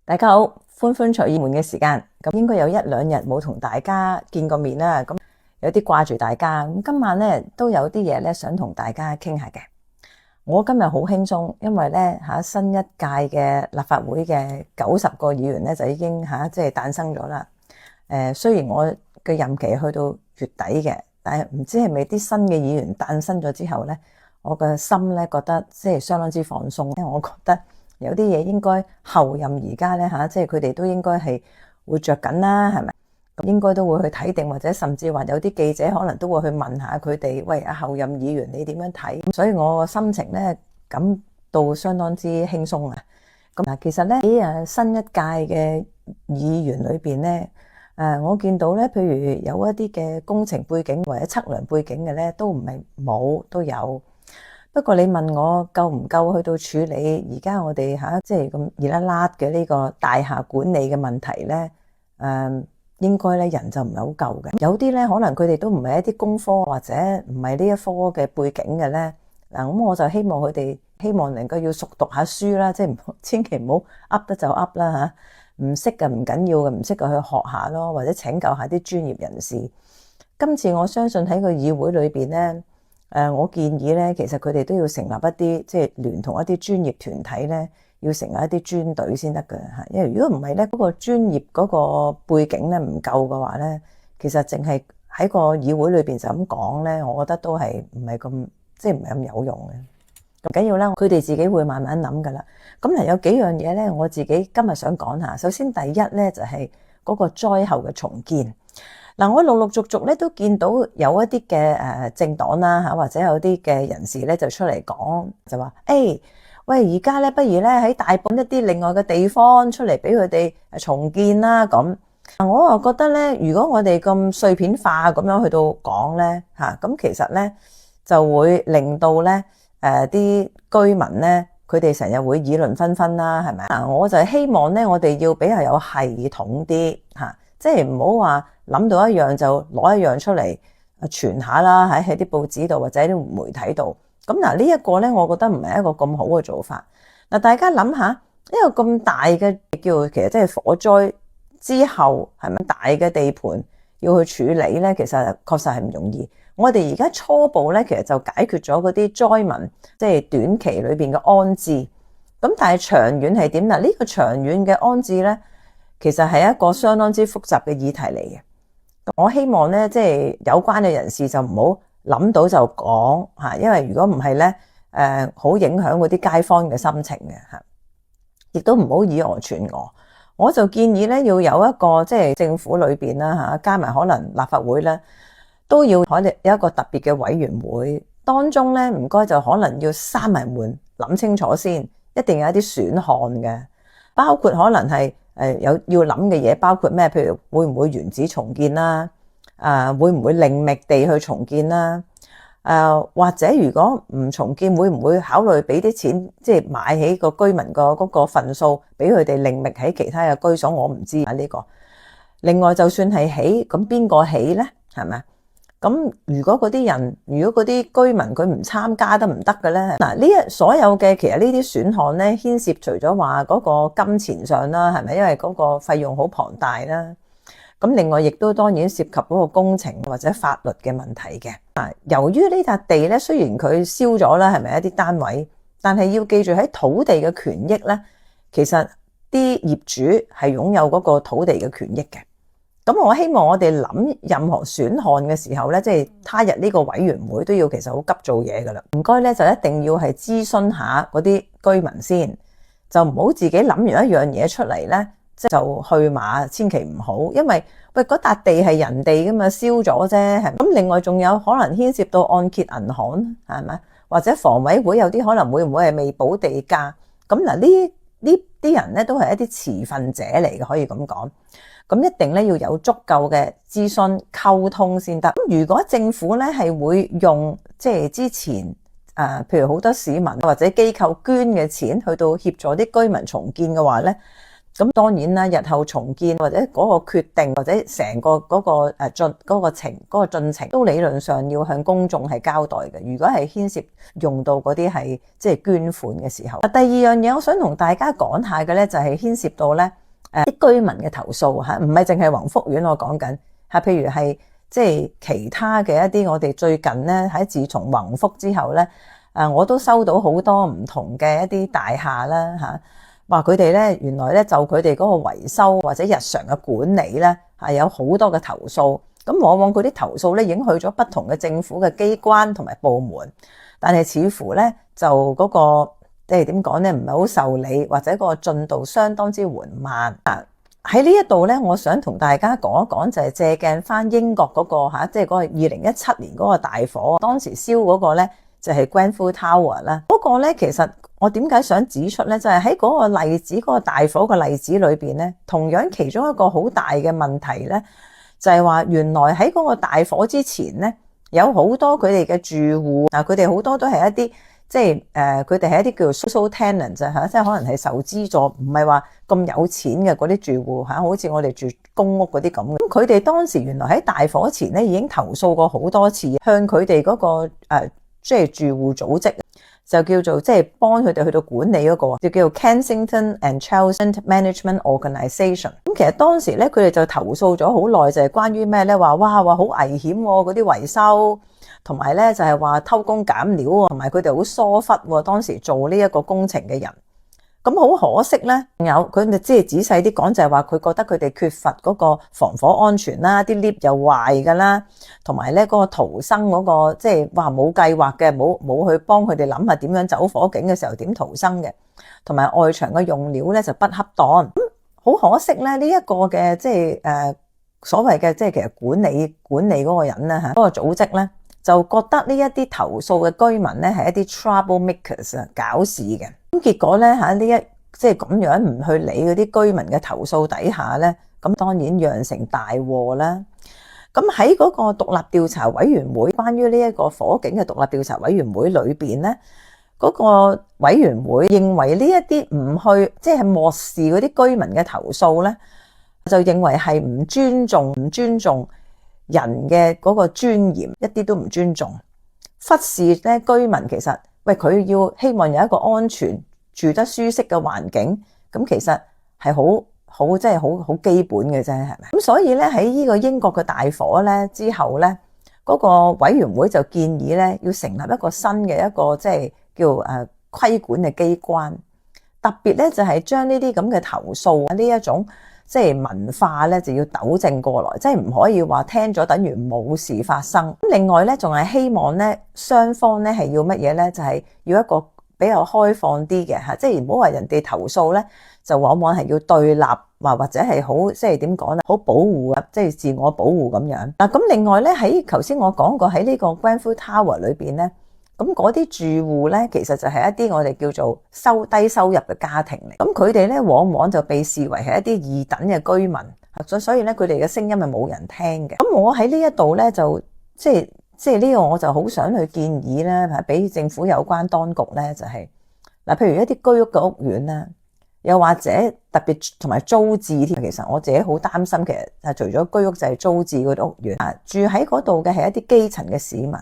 大家好，歡歡隨意門嘅時間，咁應該有一兩日冇同大家見過面啦，咁有啲掛住大家，咁今晚咧都有啲嘢咧想同大家傾下嘅。我今日好輕鬆，因為咧新一屆嘅立法會嘅90個議員咧就已經即係誕生咗啦。雖然我嘅任期去到月底嘅，但係唔知係咪啲新嘅議員誕生咗之後咧，我嘅心咧覺得即係相當之放鬆，因為我覺得有啲嘢應該後任而家咧即係佢哋都應該係會着緊啦，係咪？咁應該都會去睇定，或者甚至話有啲記者可能都會去問下佢哋，喂，後任議員你點樣睇？所以我個心情咧感到相當之輕鬆啊！咁嗱，其實咧喺新一屆嘅議員裏邊咧，我見到咧，譬如有一啲嘅工程背景或者測量背景嘅咧，都唔係冇，都有。不過你問我夠唔夠去到處理而家我哋即係咁熱辣辣嘅呢個大廈管理嘅問題咧？應該咧人就唔係好夠嘅。有啲咧可能佢哋都唔係一啲工科或者唔係呢一科嘅背景嘅咧。嗱，咁我就希望佢哋希望能夠要熟讀下書啦，即係千祈唔好噏得就噏啦嚇。唔識嘅唔緊要嘅，唔識嘅去學下咯，或者請教下啲專業人士。今次我相信喺個議會裏邊咧。我建議咧，其實佢哋都要成立一啲，即係聯同一啲專業團體咧，要成立一啲專隊先得嘅嚇。因為如果唔係咧，嗰個專業嗰個背景咧唔夠嘅話咧，其實淨係喺個議會裏邊就咁講咧，我覺得都係唔係咁，即係唔係咁有用嘅。咁緊要啦，佢哋自己會慢慢諗噶啦。咁嗱，有幾樣嘢咧，我自己今日想講下。首先第一咧就係嗰個災後嘅重建。嗱，我陸陸續續咧都見到有一啲嘅政黨啦或者有啲嘅人士咧就出嚟講，就話喂，而家咧不如咧喺大埔一啲另外嘅地方出嚟俾佢哋重建啦咁。我又覺得咧，如果我哋咁碎片化咁樣去到講咧咁其實咧就會令到咧啲居民咧佢哋成日會議論紛紛啦，係咪？我就希望咧我哋要比較有系統啲即係唔好話諗到一樣就攞一樣出嚟傳下啦，喺啲報紙度或者啲媒體度。咁嗱，呢一個咧，我覺得唔係一個咁好嘅做法。嗱，大家諗下，一個咁大嘅其實即係火災之後係咪大嘅地盤要去處理咧？其實確實係唔容易。我哋而家初步咧，其實就解決咗嗰啲災民即係短期裏邊嘅安置。咁但係長遠係點？嗱，呢個長遠嘅安置咧，其實係一個相當之複雜嘅議題嚟嘅。我希望咧，即係有關嘅人士就唔好諗到就講嚇，因為如果唔係咧，好影響嗰啲街坊嘅心情嘅嚇，亦都唔好以訛傳訛。我就建議咧，要有一個即係政府裏邊啦加埋可能立法會咧，都要有一個特別嘅委員會，當中咧唔該就可能要閂埋門諗清楚先，一定有一啲選項嘅，包括可能係。有要諗嘅嘢包括咩？譬如會唔會原址重建啦？會唔會另覓地去重建啦？或者如果唔重建，會唔會考慮俾啲錢，即係買起個居民個嗰個份數，俾佢哋另覓喺其他嘅居所？我唔知呢個。另外，就算係起，咁邊個起呢？係咪？咁如果嗰啲人，如果嗰啲居民佢唔參加得唔得嘅咧？嗱，呢所有嘅其實呢啲選項咧，牽涉除咗話嗰個金錢上啦，係咪？因為嗰個費用好龐大啦。咁另外亦都當然涉及嗰個工程或者法律嘅問題嘅。由於呢笪地咧，雖然佢燒咗啦，係咪一啲單位？但係要記住喺土地嘅權益咧，其實啲業主係擁有嗰個土地嘅權益嘅。咁我希望我哋諗任何選項嘅時候咧，即係他日呢個委員會都要其實好急做嘢噶啦。唔該咧，就一定要係諮詢下嗰啲居民先，就唔好自己諗完一樣嘢出嚟咧，即就去馬，千祈唔好。因為喂嗰笪地係人哋噶嘛，燒咗啫，係咪？咁另外仲有可能牽涉到按揭銀行，係咪？或者房委會有啲可能會唔會係未補地價？咁嗱，呢啲人咧都係一啲持份者嚟嘅，可以咁講。咁一定咧要有足夠嘅諮詢溝通先得。咁如果政府咧係會用即係之前譬如好多市民或者機構捐嘅錢去到協助啲居民重建嘅話咧，咁當然啦，日後重建或者嗰個決定或者成個嗰個進程都理論上要向公眾係交代嘅。如果係牽涉用到嗰啲係即係捐款嘅時候，第二樣嘢我想同大家講下嘅咧，就係牽涉到咧啲居民嘅投訴嚇，唔係淨係宏福苑我講緊嚇，譬如係即係其他嘅一啲我哋最近咧喺自從宏福之後咧，我都收到好多唔同嘅一啲大廈啦嚇。話佢哋咧，原來咧就佢哋嗰個維修或者日常嘅管理咧，係有好多嘅投訴。咁往往嗰啲投訴咧，已經去咗不同嘅政府嘅機關同埋部門，但係似乎咧就嗰個即係點講咧，唔係好受理，或者嗰個進度相當之緩慢。喺呢一度咧，我想同大家講一講，就係借鏡翻英國嗰個嚇，即係嗰個2017年嗰個大火，當時燒嗰個咧就係 Grenfell Tower 啦。嗰個咧其實我點解想指出咧，就係喺嗰個例子，嗰個大火嘅例子裏邊咧，同樣其中一個好大嘅問題咧，就係話原來喺嗰個大火之前咧，有好多佢哋嘅住戶嗱，佢哋好多都係一啲即係佢哋係一啲叫做 social tenant 嚇，即係可能係受資助，唔係話咁有錢嘅嗰啲住戶嚇，好似我哋住公屋嗰啲咁嘅。咁佢哋當時原來喺大火前咧已經投訴過好多次，向佢哋嗰個即係住戶組織。就叫做即係幫佢哋去到管理嗰個，就叫做 Kensington and Chelsea Management Organisation。咁其實當時咧，佢哋就投訴咗好耐，就係關於咩咧？話好危險喎，嗰啲維修，同埋咧就係話偷工減料喎，同埋佢哋好疏忽喎。當時做呢一個工程嘅人，咁好可惜咧。有佢哋即係仔細啲講，就係話佢覺得佢哋缺乏嗰個防火安全啦，啲 lift 又壞㗎啦，同埋咧嗰個逃生嗰個即係話冇計劃嘅，冇去幫佢哋諗下點樣走火警嘅時候點逃生嘅，同埋外牆嘅用料咧就不恰當。好可惜咧，呢一個嘅即係所謂嘅即係其實管理嗰個人咧嚇，嗰個組織咧就覺得呢一啲投訴嘅居民咧係一啲 trouble makers 啊，搞事嘅。咁結果咧嚇即係咁樣唔去理嗰啲居民嘅投訴底下咧，咁當然釀成大禍啦。咁喺嗰個獨立調查委員會，關於呢一個火警嘅獨立調查委員會裏邊咧，嗰個委員會認為呢一啲唔去即係漠視嗰啲居民嘅投訴咧，就認為係唔尊重人嘅嗰個尊嚴，一啲都唔尊重，忽視咧居民其實喂佢要希望有一個安全住得舒適嘅環境，咁其實係好即係好基本嘅啫，係咪？咁所以咧喺呢個英國嘅大火咧之後咧，嗰個委員會就建議咧要成立一個新嘅一個即係叫規管嘅機關，特別咧就係將呢啲咁嘅投訴呢一種即係文化咧就要糾正過來，即係唔可以話聽咗等於冇事發生。另外咧仲係希望咧雙方咧係要乜嘢咧？就係要一個比較開放啲嘅嚇，即係唔好話人哋投訴咧，就往往係要對立或者係好即係點講咧，好保護啊，即係自我保護咁樣。嗱咁另外咧喺頭先我講過喺呢個 Grenfell Tower 裏邊咧，咁嗰啲住戶咧其實就係一啲我哋叫做低收入嘅家庭嚟，咁佢哋咧往往就被視為係一啲二等嘅居民，所以咧佢哋嘅聲音係冇人聽嘅。咁我喺呢一度咧就即係呢個我就好想去建議咧，俾政府有關當局咧就係嗱，譬如一啲居屋嘅屋苑啦，又或者特別同埋租置添。其實我自己好擔心，其實除咗居屋就係租置嗰啲屋苑住喺嗰度嘅係一啲基層嘅市民。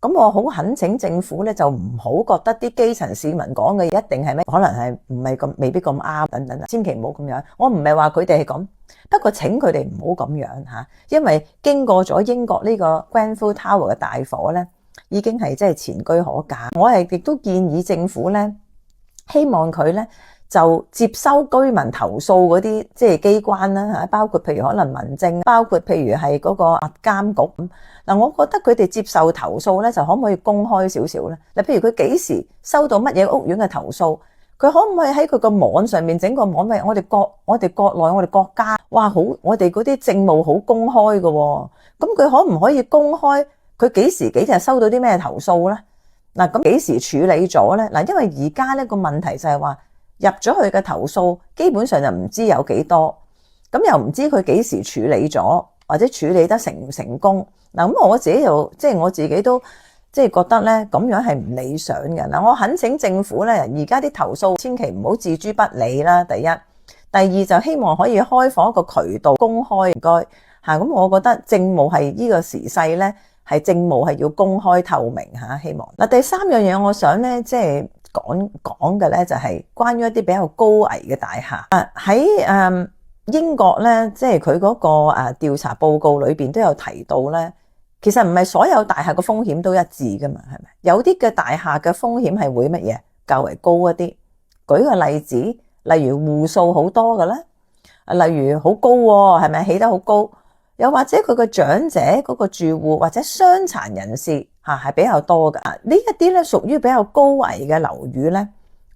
咁我好懇請政府咧，就唔好覺得啲基層市民講嘅一定係咩，可能係唔係咁，未必咁啱等等，千祈唔好咁樣。我唔係話佢哋係咁，不過請佢哋唔好咁樣嚇，因為經過咗英國呢個 Grenfell Tower 嘅大火咧，已經係即係前車可鑑。我係亦都建議政府咧，希望佢咧就接收居民投訴嗰啲即係機關啦嚇，包括譬如可能民政，包括譬如係嗰個監局。嗱，我覺得佢哋接受投訴咧，就可唔可以公開少少咧？嗱，譬如佢幾時收到乜嘢屋苑嘅投訴，佢可唔可以喺佢個網上面整個網咩？我哋國內我哋國家，哇好，我哋嗰啲政務好公開嘅喎，咁佢可唔可以公開佢幾時幾日收到啲咩投訴咧？嗱，咁幾時處理咗咧？嗱，因為而家呢個問題就係話入咗去嘅投訴，基本上就唔知有幾多，咁又唔知佢幾時處理咗，或者處理得成唔成功。嗱，咁我自己又即係我自己都即係覺得咧，咁樣係唔理想嘅。嗱，我懇請政府咧，而家啲投訴千祈唔好置諸不理啦。第一，第二就希望可以開放一個渠道公開，唔該嚇。咁我覺得政務係呢個時勢咧，係政務係要公開透明嚇。希望嗱，第三樣嘢我想咧即係講嘅咧就係關於一啲比較高危嘅大廈喺英國咧，即係佢嗰個調查報告裏邊都有提到咧，其實唔係所有大廈嘅風險都一致噶嘛，係咪？有啲嘅大廈嘅風險係會乜嘢較為高一啲？舉個例子，例如戶數好多嘅咧，例如好高喎，係咪起得好高？又或者佢個長者嗰個住戶或者傷殘人士係比較多㗎。呢一啲咧屬於比較高危嘅樓宇咧。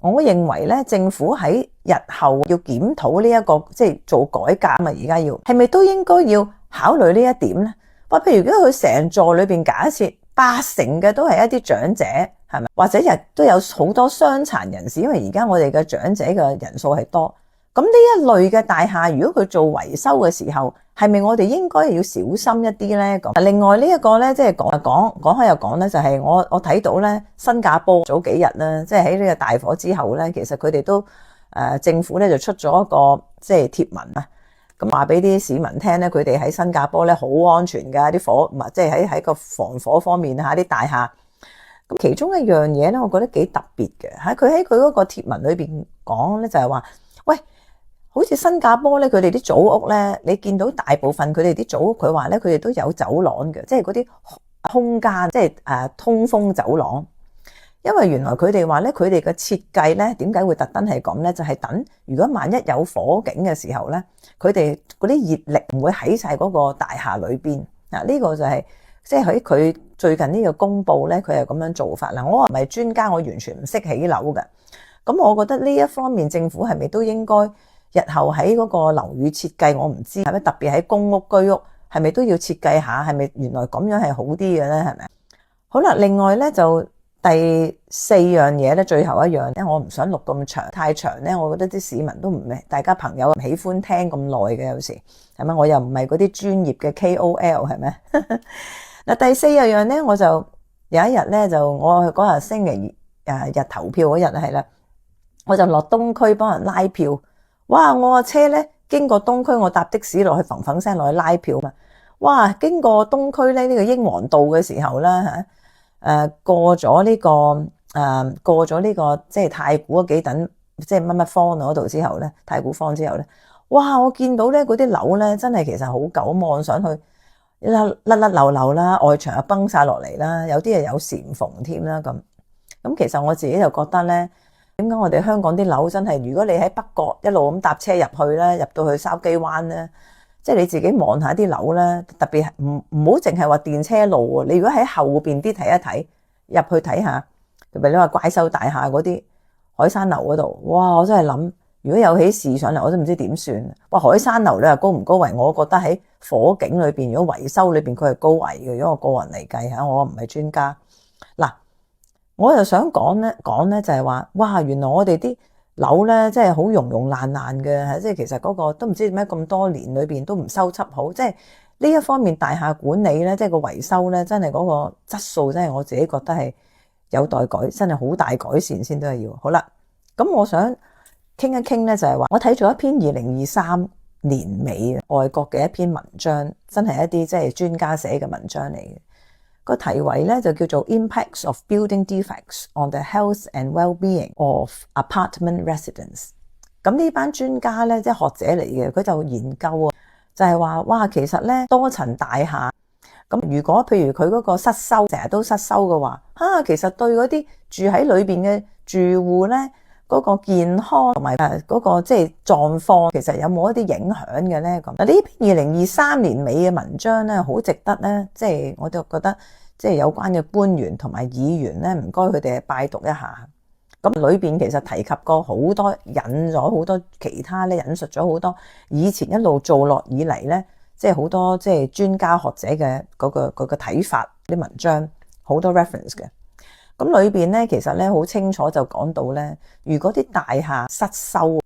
我認為咧，政府喺日後要檢討呢一個即係做改革啊嘛，而家要係咪都應該要考慮呢一點咧？譬如如果佢成座裏邊假設80%嘅都係一啲長者，係咪？或者亦都有好多傷殘人士，因為而家我哋嘅長者嘅人數係多。咁呢一類嘅大廈，如果佢做維修嘅時候，係咪我哋應該要小心一啲咧？咁另外呢一個咧，即係講開又講咧，就係我睇到咧，新加坡早幾日咧，即係喺呢個大火之後咧，其實佢哋都政府咧就出咗一個即係貼文啊，咁話俾啲市民聽咧，佢哋喺新加坡咧好安全㗎，啲火唔係即係喺個防火方面嚇啲大廈。咁其中一樣嘢咧，我覺得幾特別嘅嚇，佢喺佢嗰個貼文裏邊講咧，就係話，喂。好似新加坡咧，佢哋啲組屋咧，你見到大部分佢哋啲組屋，佢話咧佢哋都有走廊嘅，即係嗰啲空間，即係通風走廊。因為原來佢哋話咧，佢哋嘅設計咧，點解會特登係咁咧？就係等如果萬一有火警嘅時候咧，佢哋嗰啲熱力唔會喺晒嗰個大廈裏邊。嗱，呢個就係即係喺佢最近呢個公佈咧，佢係咁樣做法啦。我唔係專家，我完全唔識起樓嘅。咁我覺得呢一方面政府係咪都應該？日後喺嗰個樓宇設計，我唔知係咪特別喺公屋居屋，係咪都要設計下？係咪原來咁樣係好啲嘅咧？係咪？好啦，另外咧就第4樣嘢咧，最後一樣咧，我唔想錄咁長，太長咧，我覺得啲市民都唔係，大家朋友唔喜歡聽咁耐嘅，有時係咪？我又唔係嗰啲專業嘅 KOL 係咪？嗱，第4樣咧，我就有一日咧，就我嗰日星期日投票嗰日係啦，我就落東區幫人拉票。哇！我個車咧經過東區，我搭的士落去，嘭聲落去拉票嘛。哇！經過東區咧呢個英皇道嘅時候啦過咗呢個即係太古嗰幾等即係乜乜坊嗰度之後咧，太古坊之後咧，哇！我見到咧嗰啲樓咧真係其實好舊，望上去甩漏漏啦，外牆又崩晒落嚟啦，有啲係有簷篷添啦咁。咁其實我自己就覺得咧。點解我哋香港啲樓真係，如果你喺北角一路咁搭車入去咧，入到去筲箕灣咧，即係你自己望下啲樓咧，特別係唔好淨係話電車路喎。你如果喺後邊啲睇一睇，入去睇下，特別你話怪獸大廈嗰啲海山樓嗰度，哇！我真係諗，如果有起事上嚟，我都唔知點算。哇！海山樓你話高唔高危？我覺得喺火警裏邊，如果維修裏邊佢係高危嘅。如果我個人嚟計嚇，我唔係專家嗱。我又想講咧就係話，哇！原來我哋啲樓咧，即係好溶爛嘅，即係其實嗰個都唔知點解咁多年裏邊都唔修葺好，即係呢一方面大廈管理咧，即係個維修咧，真係嗰個質素真係我自己覺得係有待改，真係好大改善先都係要。好啦，咁我想傾一傾咧，就係話我睇咗一篇2023年尾外國嘅一篇文章，真係一啲即係專家寫嘅文章嚟嘅。個題為咧就叫做 Impacts of Building Defects on the Health and Well-being of Apartment Residents。咁呢班專家咧即係學者嚟嘅，佢就研究啊，就係話哇，其實咧多層大廈咁，如果譬如佢嗰個失修成日都失修嘅話，其實對嗰啲住喺裏邊嘅住戶咧嗰個健康同埋嗰個即係狀況，其實有冇一啲影響嘅咧？咁呢篇2023年尾嘅文章咧，好值得咧，即係我就覺得即係有關嘅官員同埋議員咧，唔該佢哋拜讀一下。咁裏邊其實提及過好多，引咗好多其他咧，引述咗好多以前一路做落以嚟咧，即係好多即係專家學者嘅嗰個睇法啲文章，好多 reference 嘅。咁裏邊咧，其實咧好清楚就講到咧，如果啲大廈失修，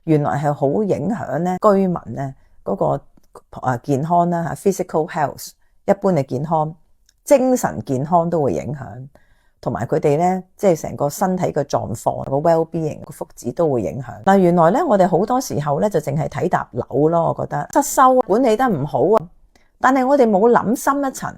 原來係好影響咧居民咧嗰個健康啦嚇 ，physical health 一般嘅健康、精神健康都會影響，同埋佢哋咧，即係成個身體嘅狀況、個 well-being 個福祉都會影響。但原來咧，我哋好多時候咧就淨係睇搭樓咯，我覺得失修管理得唔好啊。但係我哋冇諗深一層，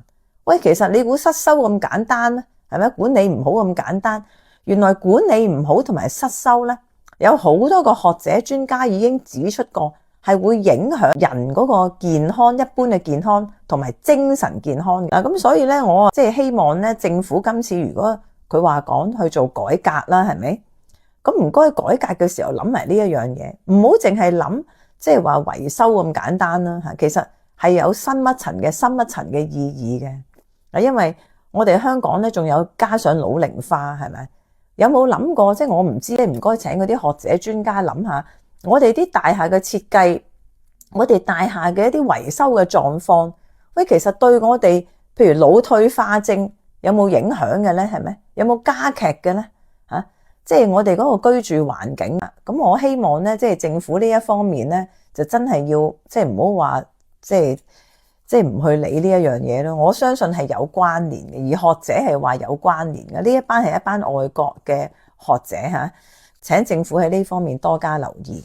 喂，其實你估失修咁簡單咧？係咪管理唔好咁簡單？原來管理唔好同埋失修咧，有好多個學者專家已經指出過，係會影響人嗰個健康，一般嘅健康同埋精神健康嘅。咁所以咧，我即係希望咧，政府今次如果佢話講去做改革啦，係咪？咁唔該改革嘅時候諗埋呢一樣嘢，唔好淨係諗即係話維修咁簡單啦嚇。其實係有深一層嘅意義嘅。嗱，因為我哋香港咧仲有加上老齡化，係咪？有冇諗過？即係我唔知咧，唔該請嗰啲學者專家諗下。我哋啲大廈嘅設計，我哋大廈嘅一啲維修嘅狀況，喂，其實對我哋譬如腦退化症有冇影響嘅咧？係咪？有冇加劇嘅咧？嚇，即係我哋嗰個居住環境啊。咁我希望咧，即係政府呢一方面咧，就真係要即係唔好話即係唔去理呢一樣嘢咯。我相信係有關聯嘅，而學者係話有關聯嘅。呢一班係一班外國嘅學者嚇，請政府喺呢方面多加留意。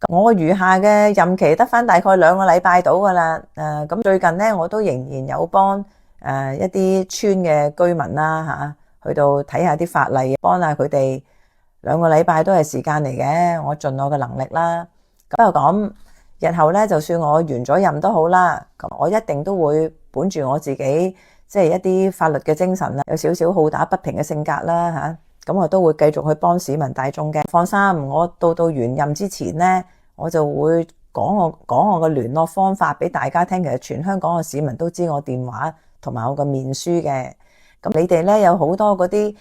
我餘下嘅任期得返大概2個禮拜到㗎喇。咁最近咧，我都仍然有幫一啲村嘅居民啦去到睇下啲法例，幫下佢哋。2個禮拜都係時間嚟嘅，我盡我嘅能力啦。咁又講，日後咧，就算我完咗任都好啦，咁我一定都會本住我自己即係一啲法律嘅精神啦，有少少好打不平嘅性格啦嚇。咁我都會繼續去幫市民大眾嘅。放心，我到完任之前呢，我就會講我嘅聯絡方法俾大家聽。其實全香港嘅市民都知我電話同埋我個面書嘅。咁你哋呢，有好多嗰啲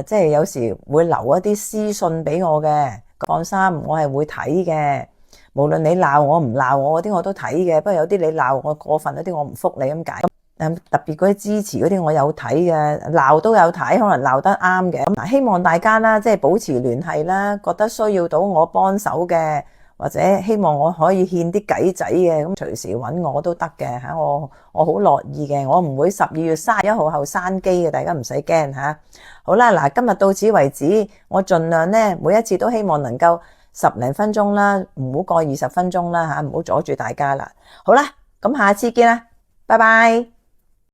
即係有時會留一啲私信俾我嘅。放心，我係會睇嘅。無論你鬧我唔鬧我嗰啲我都睇嘅。不過有啲你鬧我過分嗰啲我唔覆你咁解。特別嗰啲支持嗰啲我有睇嘅，鬧都有睇，可能鬧得啱嘅。咁希望大家啦，即係保持聯繫啦，覺得需要到我幫手嘅，或者希望我可以獻啲計仔嘅，咁隨時揾我都得嘅嚇。我好樂意嘅，我唔會12月31號後閂機嘅，大家唔使驚嚇。好啦，嗱，今日到此為止，我盡量呢，每一次都希望能夠10零分鐘啦，唔好過20分鐘啦嚇，唔好阻住大家啦。好啦，咁下次見啦，拜拜。